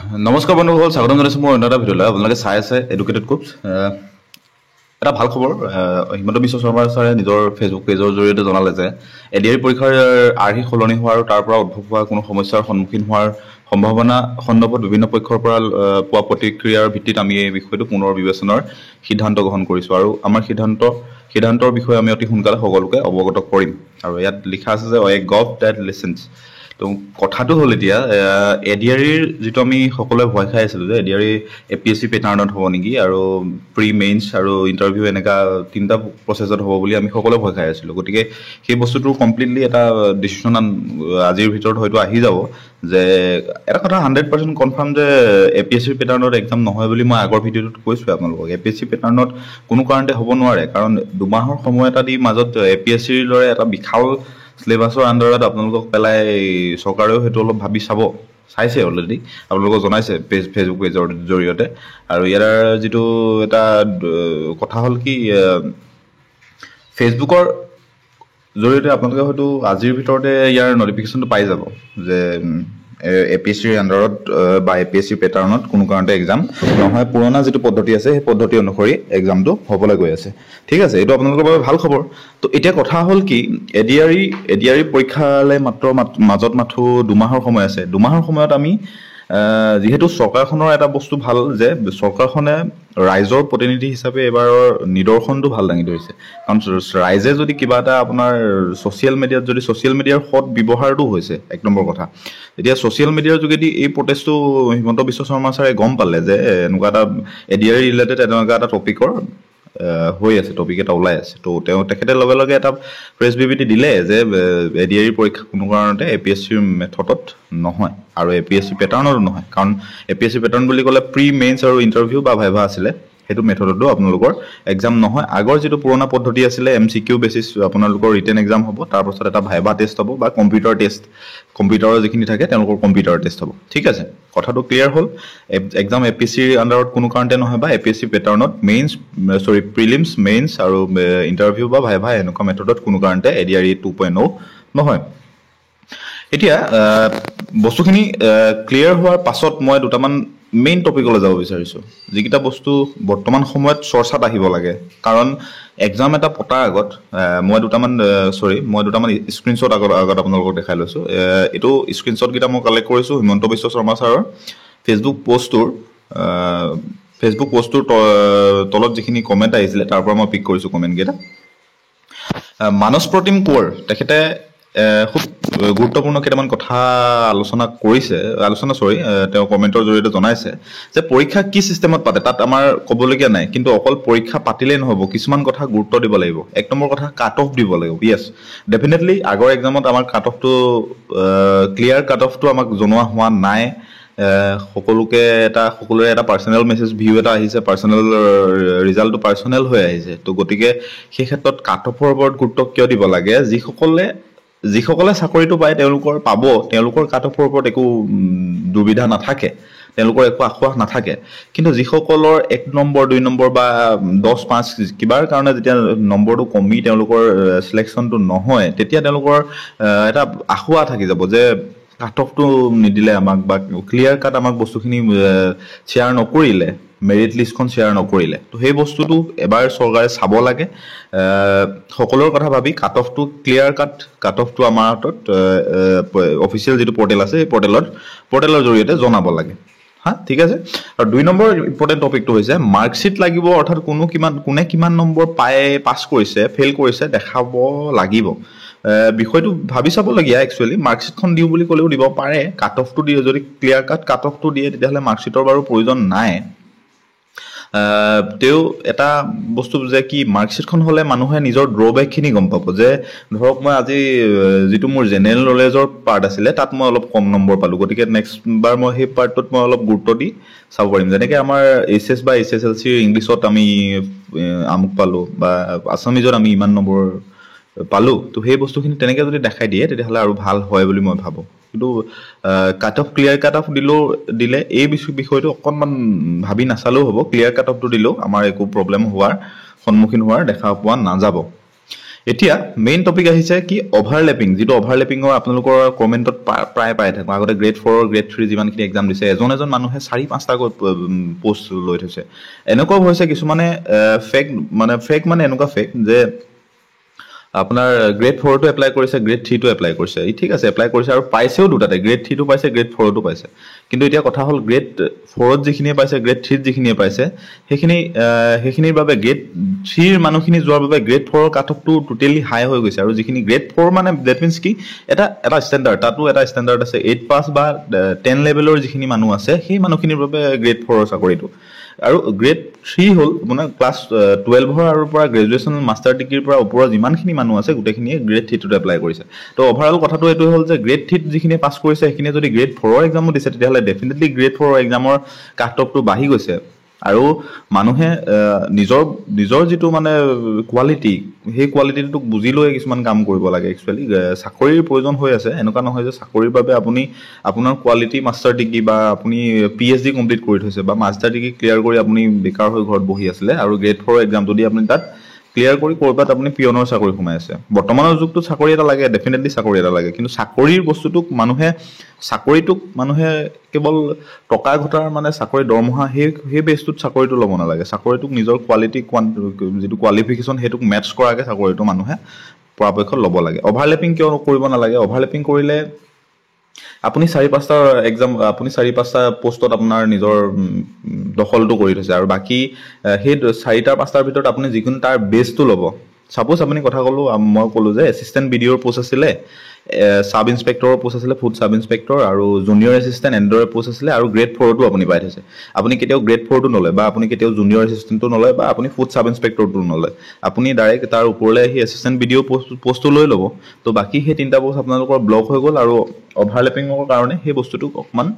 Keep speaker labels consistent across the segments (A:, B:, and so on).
A: নমস্কাৰ বন্ধুসকল, স্বাগতম জনাইছোঁ মোৰ অন্য এটা ভিডিঅ'লৈ। আপোনালোকে চাই আছে এডুকেটেড কুপছ। এটা ভাল খবৰ, হিমন্ত বিশ্ব শৰ্মা ছাৰে নিজৰ ফেচবুক পেজৰ জৰিয়তে জনালে যে এডিআৰই পৰীক্ষাৰ আৰ্হি সলনি হোৱা আৰু তাৰ পৰা উদ্ভৱ হোৱা কোনো সমস্যাৰ সন্মুখীন হোৱাৰ সম্ভাৱনা সন্দৰ্ভত বিভিন্ন পক্ষৰ পৰা পোৱা প্ৰতিক্ৰিয়াৰ ভিত্তিত আমি এই বিষয়টো পুনৰ বিবেচনাৰ সিদ্ধান্ত গ্ৰহণ কৰিছোঁ আৰু আমাৰ সিদ্ধান্তৰ বিষয়ে আমি অতি সোনকালে সকলোকে অৱগত কৰিম। আৰু ইয়াত লিখা আছে যে এ গভ ডেট লিচেন্স। তো কথাটো হ'ল এতিয়া এডিআৰইৰ যিটো আমি সকলোৱে ভয় খাই আছিলোঁ যে এডিআৰই APSC পেটাৰ্ণত হ'ব নেকি আৰু প্ৰি মেইনছ আৰু ইণ্টাৰভিউ এনেকুৱা তিনিটা প্ৰচেছত হ'ব বুলি আমি সকলোৱে ভয় খাই আছিলোঁ। গতিকে সেই বস্তুটোৰ কমপ্লিটলি এটা ডিচিশ্যন আজিৰ ভিতৰত হয়তো আহি যাব যে এটা কথা 100% কনফাৰ্ম যে APSC পেটাৰ্ণত এক্সাম নহয় বুলি মই আগৰ ভিডিঅ'টোত কৈছোঁ আপোনালোকক। APSC পেটাৰ্ণত কোনো কাৰণতে হ'ব নোৱাৰে, কাৰণ দুমাহৰ সময় এটা দি মাজত APSCৰ দৰে এটা বিশাল চিলেবাছৰ আণ্ডাৰত আপোনালোকক পেলাই চৰকাৰেও সেইটো অলপ ভাবি চাইছে অলৰেডি, আপোনালোকক জনাইছে ফেচবুক পেজৰ জৰিয়তে। আৰু ইয়াৰ যিটো এটা কথা হ'ল কি, ফেচবুকৰ জৰিয়তে আপোনালোকে হয়তো আজিৰ ভিতৰতে ইয়াৰ নটিফিকেশ্যনটো পাই যাব যে APSCৰ আণ্ডাৰত বা APSC পেটাৰ্ণত কোনো কাৰণতে এক্সাম নহয়, পুৰণা যিটো পদ্ধতি আছে সেই পদ্ধতি অনুসৰি এক্সামটো হ'বলৈ গৈ আছে। ঠিক আছে, এইটো আপোনালোকৰ বাবে ভাল খবৰ। তো এতিয়া কথা হ'ল কি, এডিআৰই পৰীক্ষালৈ মাজত মাথো দুমাহৰ সময় আছে। দুমাহৰ সময়ত আমি যিহেতু চৰকাৰখনৰ এটা বস্তু ভাল যে চৰকাৰখনে ৰাইজৰ প্ৰতিনিধি হিচাপে এইবাৰৰ নিদৰ্শনটো ভাল দাঙি ধৰিছে। কাৰণ ৰাইজে যদি কিবা এটা আপোনাৰ ছ'চিয়েল মিডিয়াৰ সৎ ব্যৱহাৰটো হৈছে এক নম্বৰ কথা। এতিয়া ছ'চিয়েল মিডিয়াৰ যোগেদি এই প্ৰটেষ্টটো হিমন্ত বিশ্ব শৰ্মা ছাৰে গম পালে যে এনেকুৱা এটা এডিআৰই ৰিলেটেড এনেকুৱা এটা টপিকৰ হৈ আছে, টপিক এটা ওলাই আছে। তো তেখেতে লগে লগে এটা প্ৰেছ বিবৃতি দিলে যে এডিআৰই পৰীক্ষা কোনো কাৰণতে APSCৰ মেথডত নহয় আৰু APSC পেটাৰ্ণতো নহয়। কাৰণ APSC পেটাৰ্ণ বুলি ক'লে প্ৰি মেইনছ আৰু ইণ্টাৰভিউ বা ভাইভা আছিলে, সেইটো মেথডতো আপোনালোকৰ এক্সাম নহয়। আগৰ যিটো পুৰণা পদ্ধতি আছিলে MCQ বেচিছ আপোনালোকৰ ৰিটেন এক্সাম হ'ব, তাৰপাছত এটা ভাইভা টেষ্ট হ'ব বা কম্পিউটাৰৰ যিখিনি থাকে তেওঁলোকৰ কম্পিউটাৰ টেষ্ট হ'ব। ঠিক আছে, কথাটো ক্লিয়াৰ হ'ল। এক্সাম APSCৰ আণ্ডাৰত কোনো কাৰণতে নহয় বা APSC পেটাৰ্ণত প্ৰিলিমছ মেইনছ আৰু ইণ্টাৰভিউ বা ভাইভা এনেকুৱা মেথডত কোনো কাৰণতে এডিআৰই 2.0 নহয়। এতিয়া বস্তুখিনি ক্লিয়াৰ হোৱাৰ পাছত মই দুটামান মেইন টপিকলৈ যাব বিচাৰিছোঁ, যিকেইটা বস্তু বৰ্তমান সময়ত চৰ্চাত আহিব লাগে। কাৰণ এক্সাম এটা পতাৰ আগত মই দুটামান স্ক্ৰীনশ্বট আগত আপোনালোকক দেখাই লৈছোঁ। এইটো স্ক্ৰীনশ্বটকেইটা মই কালেক্ট কৰিছোঁ হিমন্ত বিশ্ব শৰ্মা ছাৰৰ ফেচবুক পষ্টটোৰ তলত যিখিনি কমেণ্ট আহিছিলে তাৰ পৰা মই পিক কৰিছোঁ কমেণ্টকেইটা। মানস প্ৰতিম কোঁৱৰ তেখেতে খুব গুৰুত্বপূৰ্ণ কেইটামান কথা তেওঁ কমেণ্টৰ জৰিয়তে জনাইছে যে পৰীক্ষা কি ছিষ্টেমত পাতে তাত আমাৰ ক'বলগীয়া নাই, কিন্তু অকল পৰীক্ষা পাতিলেই নহ'ব, কিছুমান কথা গুৰুত্ব দিব লাগিব। এক নম্বৰ কথা, কাট অফ দিব লাগিব। য়েছ, ডেফিনেটলি আগৰ এক্সামত আমাৰ কাট অফটো ক্লিয়াৰ কাট অফটো আমাক জনোৱা হোৱা নাই। সকলোৰে এটা পাৰ্চনেল মেছেজ ভিউ এটা আহিছে, পাৰ্চনেল ৰিজাল্টটো পাৰ্চনেল হৈ আহিছে। তো গতিকে সেই ক্ষেত্ৰত কাট অফৰ ওপৰত গুৰুত্ব কিয় দিব লাগে? যিসকলে চাকৰিটো পায় তেওঁলোকৰ কাট অফৰ ওপৰত একো দুবিধা নাথাকে, তেওঁলোকৰ একো আশ্বাস নাথাকে। কিন্তু যিসকলৰ 1 নম্বৰ 2 নম্বৰ বা 10-5 কিবাৰ কাৰণে যেতিয়া নম্বৰটো কমি তেওঁলোকৰ চিলেকশ্যনটো নহয়, তেতিয়া তেওঁলোকৰ এটা আশা থাকি যাব যে কাট অফটো নিদিলে আমাক বা ক্লিয়াৰ কাট আমাক বস্তুখিনি শ্বেয়াৰ নকৰিলে, মেৰিট লিষ্টখন শ্বেয়াৰ নকৰিলে। তো সেই বস্তুটো এবাৰ চৰকাৰে চাব লাগে, সকলোৰে কথা ভাবি কাট অফটো ক্লিয়াৰ কাট অফটো আমাৰ হাতত অফিচিয়েল যিটো পৰ্টেল আছে সেই পৰ্টেলৰ জৰিয়তে জনাব লাগে। ঠিক আছে। আৰু 2 নম্বৰ ইম্পৰ্টেণ্ট টপিকটো হৈছে মাৰ্কশ্বিট লাগিব, অৰ্থাৎ কোনে কিমান নম্বৰ পাছ কৰিছে ফেইল কৰিছে দেখাব লাগিব। বিষয়টো ভাবি চাবলগীয়া। একচুৱেলি মাৰ্কশ্বিটখন দিওঁ বুলি ক'লেও দিব পাৰে, কাট অফটো দিয়ে যদি ক্লিয়াৰ কাট অফটো দিয়ে তেতিয়াহ'লে মাৰ্কশ্বিটৰ বাৰু প্ৰয়োজন নাই। তেওঁ এটা বস্তু যে কি, মাৰ্কশ্বিটখন হ'লে মানুহে নিজৰ ড্ৰবেকখিনি গম পাব যে ধৰক মই আজি যিটো মোৰ জেনেৰেল নলেজৰ পাৰ্ট আছিলে তাত মই অলপ কম নম্বৰ পালোঁ, গতিকে নেক্সট বাৰ মই সেই পাৰ্টটোত মই অলপ গুৰুত্ব দি চাব পাৰিম। যেনেকৈ আমাৰ HS বা SSLC ইংলিছত আমি আমুক পালোঁ বা আছামিজত আমি ইমান নম্বৰ পালোঁ, তো সেই বস্তুখিনি তেনেকৈ যদি দেখাই দিয়ে তেতিয়াহ'লে আৰু ভাল হয় বুলি মই ভাবোঁ। কিন্তু ক্লিয়াৰ কাট অফ দিলে এই বিষয়টো অকণমান ভাবি নাচালেও হ'ব। ক্লিয়াৰ কাট অফটো দিলেও আমাৰ একো প্ৰব্লেম সন্মুখীন হোৱাৰ দেখা পোৱা নাযাব। এতিয়া মেইন টপিক আহিছে কি অভাৰলেপিং, যিটো অভাৰলেপিঙৰ আপোনালোকৰ কমেণ্টত প্ৰায় পাই থাকোঁ। আগতে গ্ৰেড 4 গ্ৰেড 3 যিমানখিনি এক্সাম দিছে এজন মানুহে 4-5টাকৈ পোষ্ট লৈ থৈছে। এনেকুৱাও হৈছে কিছুমানে ফেক মানে এনেকুৱা ফেক যে আপোনাৰ গ্ৰেড 4টো এপ্লাই কৰিছে, গ্ৰেড 3টো এপ্লাই কৰিছে, ঠিক আছে এপ্লাই কৰিছে আৰু পাইছেও দুটাতে, গ্ৰেড 3টো পাইছে, গ্ৰেড 4টো পাইছে। কিন্তু এতিয়া কথা হ'ল গ্ৰেড 4ত যিখিনিয়ে পাইছে, গ্ৰেড 3ত যিখিনিয়ে পাইছে সেইখিনিৰ বাবে গ্ৰেড 3ৰ মানুহখিনি যোৱাৰ বাবে গ্ৰেড 4ৰ কাট অফটো টোটেলি হাই হৈ গৈছে। আৰু যিখিনি গ্ৰেড 4 মানে ডেট মিনছ কি এটা ষ্টেণ্ডাৰ্ড, তাতো এটা ষ্টেণ্ডাৰ্ড আছে, 8 পাছ বা 10 লেভেলৰ যিখিনি মানুহ আছে সেই মানুহখিনিৰ বাবে গ্ৰেড 4ৰ চাকৰিটো। আৰু গ্ৰেড 3 হ'ল মানে ক্লাছ 12ৰ আৰু পৰা গ্ৰেজুৱেশ্যন মাষ্টাৰ ডিগ্ৰীৰ পৰা ওপৰৰ যিমানখিনি মানুহ আছে গোটেইখিনিয়ে গ্ৰেড 3টোত এপ্লাই কৰিছে। তো অভাৰঅল কথাটো এইটো হ'ল যে গ্ৰেড 3ত যিখিনি পাছ কৰিছে সেইখিনিয়ে যদি গ্ৰেড 4ৰ এক্সামো দিছে তেতিয়াহ'লে ডেফিনেটলি গ্ৰেড 4ৰ এক্সামৰ কাট অফটো বাঢ়ি গৈছে। আৰু মানুহে নিজৰ যিটো মানে কোৱালিটি, সেই কোৱালিটিটোক বুজি লৈ কিছুমান কাম কৰিব লাগে। একচুৱেলি চাকৰিৰ প্ৰয়োজন হৈ আছে, এনেকুৱা নহয় যে চাকৰিৰ বাবে আপুনি আপোনাৰ কোৱালিটি মাষ্টাৰ ডিগ্ৰী বা আপুনি PhD কমপ্লিট কৰি থৈছে বা মাষ্টাৰ ডিগ্ৰী ক্লিয়াৰ কৰি আপুনি বেকাৰ হৈ ঘৰত বহি আছিলে আৰু গ্ৰেড 4 এক্সামটো দি আপুনি তাত ক্লিয়াৰ কৰি ক'ৰবাত আপুনি পিয়নৰ চাকৰি সোমাই আছে। বৰ্তমানৰ যুগটোত চাকৰি এটা লাগে, ডেফিনেটলি চাকৰি এটা লাগে, কিন্তু চাকৰিৰ বস্তুটোক মানুহে কেৱল টকা ঘটাৰ মানে চাকৰি দৰমহা সেই বেছটোত চাকৰিটো ল'ব নালাগে। চাকৰিটোক নিজৰ কোৱালিটি যিটো কোৱালিফিকেশ্যন সেইটোক মেটচ কৰাকৈ চাকৰিটো মানুহে পৰাপক্ষত ল'ব লাগে। অভাৰলেপিং কিয় কৰিব নালাগে? অভাৰলেপিং কৰিলে আপুনি 4-5টা পোষ্টত আপোনাৰ নিজৰ দখলটো কৰি থৈছে আৰু বাকী সেই 4-5টাৰ ভিতৰত আপুনি যিকোনো তাৰ বেছটো ল'ব। ছাপোজ আপুনি মই ক'লো যে এছিষ্টেণ্ট BDOৰ পোষ্ট আছিলে, চাব ইনস্পেক্টৰৰ পোষ্ট আছিলে, ফুড চাব ইনস্পেক্টৰ আৰু জুনিয়ৰ এছিষ্টেণ্ট এণ্ডৰৰ পোষ্ট আছিলে আৰু গ্ৰেড 4টো আপুনি পাই থৈছে। আপুনি কেতিয়াও গ্ৰেড 4টো নলয় বা আপুনি কেতিয়াও জুনিয়ৰ এছিষ্টেণ্টটো নলয় বা আপুনি ফুড চাব ইনস্পেক্টৰটো নলয়, আপুনি ডাইৰেক্ট তাৰ ওপৰলৈ আহি এছিষ্টেণ্ট BDO পোষ্টটো লৈ ল'ব। তো বাকী সেই 3টা পোষ্ট আপোনালোকৰ ব্লক হৈ গ'ল আৰু অভাৰলেপিঙৰ কাৰণে সেই বস্তুটোক অকণমান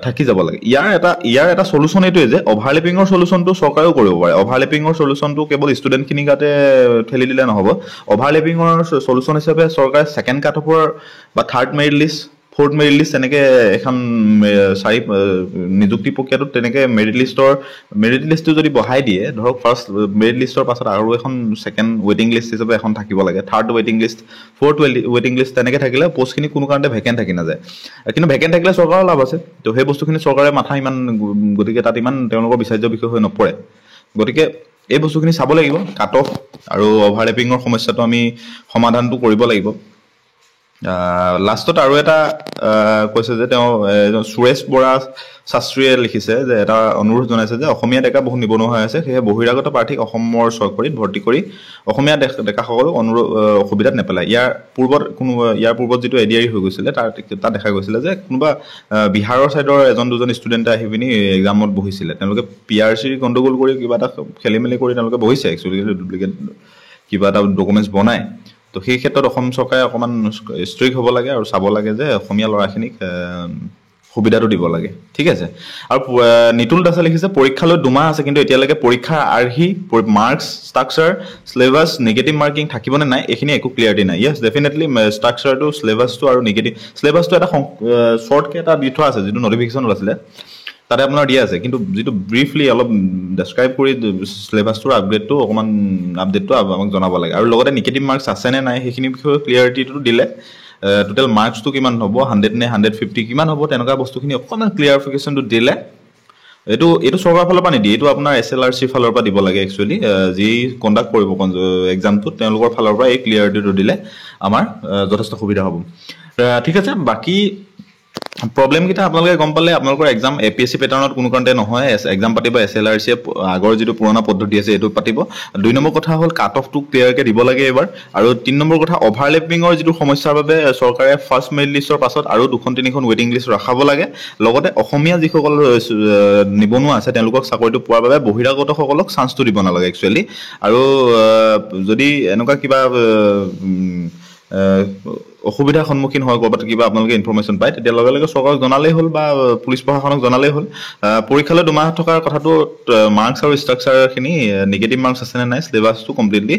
A: থাকি যাব লাগে। ইয়াৰ এটা সলিউশ্যন এইটোৱে যে অভাৰলেপিঙৰ সলিউশ্যনটো চৰকাৰেও কৰিব পাৰে। অভাৰলেপিঙৰ সলিউশ্যনটো কেৱল ষ্টুডেণ্টখিনিৰ গাতে ঠেলি দিলে নহ'ব। অভাৰলেপিঙৰ সলিউশ্যন হিচাপে চৰকাৰে ছেকেণ্ড কাট অফৰ বা third merit list, fourth merit list তেনেকৈ এখন নিযুক্তি প্ৰক্ৰিয়াটোত তেনেকৈ মেৰিট লিষ্টটো যদি বঢ়াই দিয়ে, ধৰক ফাৰ্ষ্ট মেৰিট লিষ্টৰ পাছত আৰু এখন ছেকেণ্ড ৱেইটিং লিষ্ট হিচাপে এখন থাকিব লাগে, থাৰ্ড ৱেইটিং লিষ্ট, ফ'ৰ্থ ৱেইটিং লিষ্ট, তেনেকৈ থাকিলে পষ্টখিনি কোনো কাৰণতে ভেকেণ্ট থাকি নাযায়। কিন্তু ভেকেণ্ট থাকিলে চৰকাৰৰ লাভ আছে। তো সেই বস্তুখিনি চৰকাৰে গতিকে তাত ইমান তেওঁলোকৰ বিচাৰ্য বিষয় হৈ নপৰে। গতিকে এই বস্তুখিনি চাব লাগিব, কাট অফ আৰু অভাৰলেপিঙৰ সমস্যাটো আমি সমাধানটো কৰিব লাগিব। লাষ্টত আৰু এটা কৈছে যে তেওঁ সুৰেশ বৰা শাস্ত্ৰীয়ে লিখিছে যে এটা অনুৰোধ জনাইছে যে অসমীয়া ডেকা বহুত নিবনুৱা হৈ আছে, সেয়েহে বহিৰাগত প্ৰাৰ্থীক অসমৰ চৰকাৰীত ভৰ্তি কৰি অসমীয়া ডেকাসকলক অসুবিধাত নেপেলায়। ইয়াৰ পূৰ্বত যিটো এডিআৰি হৈ গৈছিলে তাত দেখা গৈছিলে যে কোনোবা বিহাৰৰ ছাইডৰ 1-2জন ষ্টুডেণ্টে আহি পিনি এক্সামত বহিছিলে, তেওঁলোকে PRC গণ্ডগোল কৰি কিবা এটা খেলি মেলি কৰি তেওঁলোকে বহিছে, একচুৱেলি ডুপ্লিকেট কিবা এটা ডকুমেণ্টছ বনাই। তো সেই ক্ষেত্ৰত অসম চৰকাৰে অকণমান ষ্ট্ৰিক্ট হ'ব লাগে আৰু চাব লাগে যে অসমীয়া ল'ৰাখিনিক সুবিধাটো দিব লাগে। ঠিক আছে। আৰু নিতুল দাসে লিখিছে পৰীক্ষালৈ 2 মাহ আছে, কিন্তু এতিয়ালৈকে পৰীক্ষাৰ আৰ্হি, marks, structure, syllabus, negative marking থাকিবনে নাই এইখিনি একো ক্লিয়াৰিটি নাই। য়েছ, ডেফিনেটলি ষ্ট্ৰাকচাৰটো, চিলেবাছটো আৰু নিগেটিভ চিলেবাছটো এটা শ্বৰ্টকৈ এটা দি থোৱা আছে, যিটো নটিফিকেশ্যন ওলাইছিলে তাতে আপোনাৰ দিয়া আছে, কিন্তু যিটো ব্ৰিফলি অলপ ডেছক্ৰাইব কৰি চিলেবাছটোৰ আপডেটটো আমাক জনাব লাগে। আৰু লগতে নিগেটিভ মাৰ্কছ আছেনে নাই সেইখিনি বিষয়ে ক্লিয়াৰিটিটো দিলে, টোটেল মাৰ্কছটো কিমান হ'ব, 100 নে 150 কিমান হ'ব, তেনেকুৱা বস্তুখিনি অকণমান ক্লিয়াৰিফিকেশ্যনটো দিলে, এইটো চৰকাৰৰ ফালৰ পৰা নিদিয়ে, এইটো আপোনাৰ SLRC ফালৰ পৰা দিব লাগে। একচুৱেলি যি কণ্ডাক্ট কৰিব এক্সামটোত তেওঁলোকৰ ফালৰ পৰা এই ক্লিয়াৰিটিটো দিলে আমাৰ যথেষ্ট সুবিধা হ'ব। ঠিক আছে। বাকী প্ৰব্লেমকেইটা আপোনালোকে গম পালে। আপোনালোকৰ এক্সাম APSC পেটাৰ্ণত কোনো কাৰণতে নহয়, এক্সাম পাতিব SLRC আগৰ যিটো পুৰণা পদ্ধতি আছে এইটো পাতিব। 2 নম্বৰ কথা হ'ল কাট অফটো ক্লিয়াৰকৈ দিব লাগে এইবাৰ। আৰু 3 নম্বৰ কথা অভাৰলেপিঙৰ যিটো সমস্যাৰ বাবে চৰকাৰে ফাৰ্ষ্ট মেৰিট লিষ্টৰ পাছত আৰু 2-3খন ৱেইটিং লিষ্ট ৰখাব লাগে। লগতে অসমীয়া যিসকল নিবনুৱা আছে তেওঁলোকক চাকৰিটো পোৱাৰ বাবে বহিৰাগতসকলক চান্সটো দিব নালাগে একচুৱেলি। আৰু যদি এনেকুৱা কিবা অসুবিধাৰ সন্মুখীন হয়, ক'ৰবাত কিবা আপোনালোকে ইনফৰমেশ্যন পায়, তেতিয়া লগে লগে চৰকাৰক জনালেই হ'ল বা পুলিচ প্ৰশাসনক জনালেই হ'ল। পৰীক্ষালৈ 2 মাহ থকাৰ কথাটো মাৰ্কছ আৰু ষ্ট্ৰাকচাৰখিনি নিগেটিভ মাৰ্কছ আছেনে নাই, চিলেবাছটো কমপ্লিটলি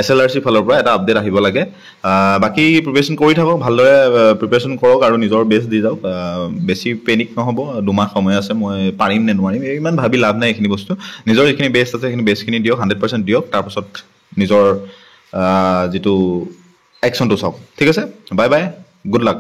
A: SLRC ফালৰ পৰা এটা আপডেট আহিব লাগে। বাকী প্ৰিপেৰেশ্যন কৰি থাকক, ভালদৰে প্ৰিপেৰেশ্যন কৰক আৰু নিজৰ বেষ্ট দি যাওক। বেছি পেনিক নহ'ব, 2 মাহ সময় আছে, মই পাৰিম নে নোৱাৰিম ইমান ভাবি লাভ নাই। এইখিনি বস্তু নিজৰ যিখিনি বেষ্ট আছে সেইখিনি বেষ্টখিনি দিয়ক, 100% দিয়ক, তাৰপাছত নিজৰ যিটো একশ্যনটো চাওক ঠিক আছে বাই বাই গুড লাক